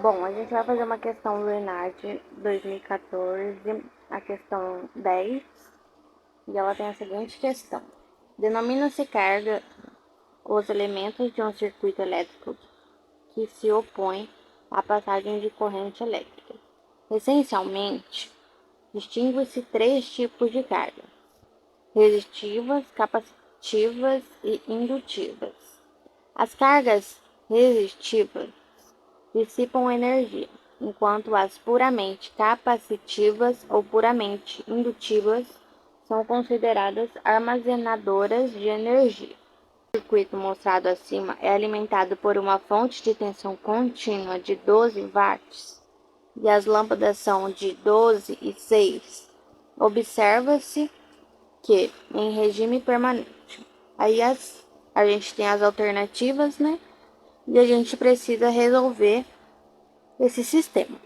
Bom, a gente vai fazer uma questão do ENAD 2014, a questão 10, e ela tem a seguinte questão. Denomina-se carga os elementos de um circuito elétrico que se opõem à passagem de corrente elétrica. Essencialmente, distingue-se três tipos de carga: resistivas, capacitivas e indutivas. As cargas resistivas dissipam energia, enquanto as puramente capacitivas ou puramente indutivas são consideradas armazenadoras de energia. O circuito mostrado acima é alimentado por uma fonte de tensão contínua de 12 watts e as lâmpadas são de 12 e 6. Observa-se que, em regime permanente, aí a gente tem as alternativas, né? E a gente precisa resolver esse sistema.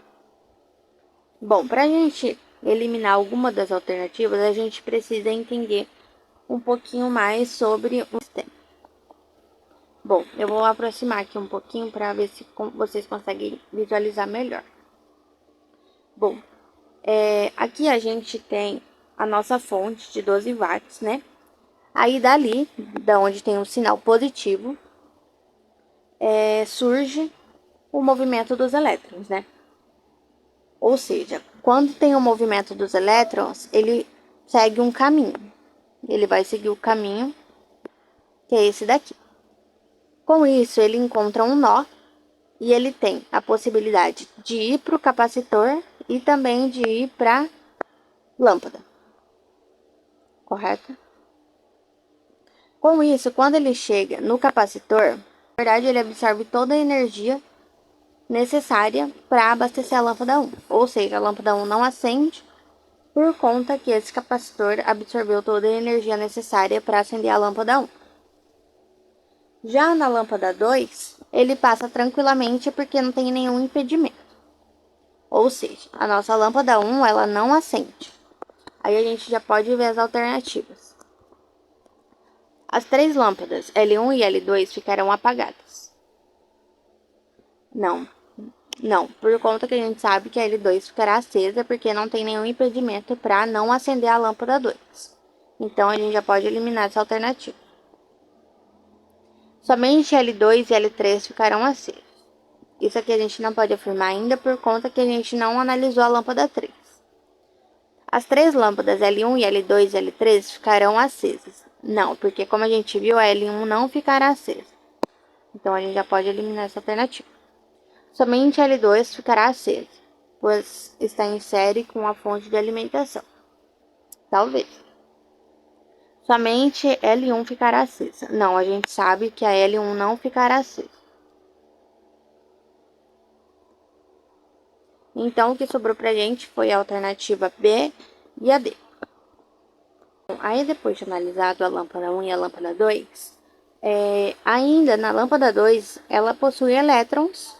Bom, para a gente eliminar alguma das alternativas, a gente precisa entender um pouquinho mais sobre o sistema. Bom, eu vou aproximar aqui um pouquinho para ver se vocês conseguem visualizar melhor. Bom, aqui a gente tem a nossa fonte de 12 watts, né? Aí dali, da onde tem um sinal positivo, surge o movimento dos elétrons, né? Ou seja, quando tem o movimento dos elétrons, ele segue um caminho. Ele vai seguir o caminho, que é esse daqui. Com isso, ele encontra um nó e ele tem a possibilidade de ir para o capacitor e também de ir para a lâmpada. Correto? Com isso, quando ele chega no capacitor, na verdade ele absorve toda a energia necessária para abastecer a lâmpada 1. Ou seja, a lâmpada 1 não acende por conta que esse capacitor absorveu toda a energia necessária para acender a lâmpada 1. Já na lâmpada 2, ele passa tranquilamente porque não tem nenhum impedimento. Ou seja, a nossa lâmpada 1 ela não acende. Aí a gente já pode ver as alternativas. As três lâmpadas L1 e L2 ficarão apagadas. Não, por conta que a gente sabe que a L2 ficará acesa porque não tem nenhum impedimento para não acender a lâmpada 2. Então a gente já pode eliminar essa alternativa. Somente L2 e L3 ficarão acesos. Isso aqui a gente não pode afirmar ainda por conta que a gente não analisou a lâmpada 3. As três lâmpadas L1 e L2 e L3 ficarão acesas. Não, porque como a gente viu, a L1 não ficará acesa. Então a gente já pode eliminar essa alternativa. Somente a L2 ficará acesa, pois está em série com a fonte de alimentação. Talvez. Somente L1 ficará acesa. Não, a gente sabe que a L1 não ficará acesa. Então, o que sobrou pra gente foi a alternativa B e a D. Aí, depois de analisado a lâmpada 1 e a lâmpada 2, ainda na lâmpada 2, ela possui elétrons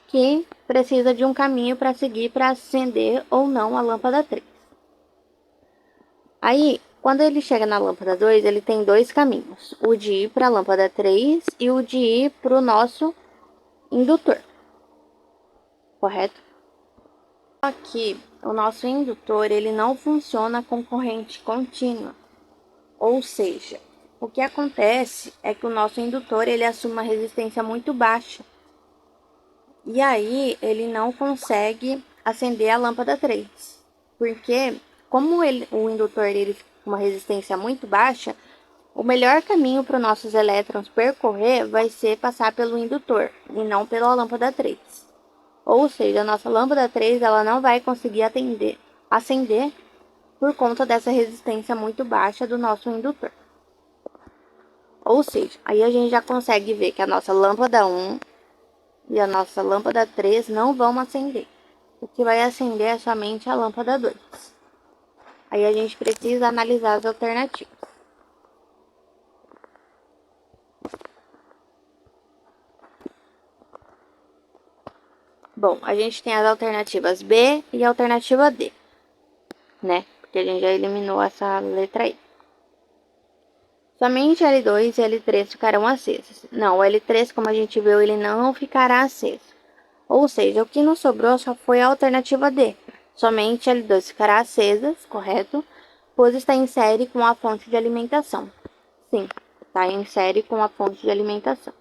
que precisa de um caminho para seguir para acender ou não a lâmpada 3. Aí, quando ele chega na lâmpada 2, ele tem dois caminhos: o de ir para a lâmpada 3 e o de ir para o nosso indutor. Correto? Aqui, o nosso indutor ele não funciona com corrente contínua. Ou seja, o que acontece é que o nosso indutor ele assume uma resistência muito baixa. E aí ele não consegue acender a lâmpada 3. Porque como o indutor ele fica com uma resistência muito baixa, o melhor caminho para os nossos elétrons percorrer vai ser passar pelo indutor e não pela lâmpada 3. Ou seja, a nossa lâmpada 3 ela não vai conseguir acender por conta dessa resistência muito baixa do nosso indutor. Ou seja, aí a gente já consegue ver que a nossa lâmpada 1 e a nossa lâmpada 3 não vão acender. O que vai acender é somente a lâmpada 2. Aí a gente precisa analisar as alternativas. Bom, a gente tem as alternativas B e a alternativa D, né? Porque a gente já eliminou essa letra I. Somente L2 e L3 ficarão acesas. Não, o L3, como a gente viu, ele não ficará aceso. Ou seja, o que nos sobrou só foi a alternativa D. Somente a L2 ficará acesa, correto? Pois está em série com a fonte de alimentação. Sim, está em série com a fonte de alimentação.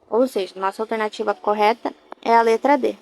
Ou seja, nossa alternativa correta é a letra D.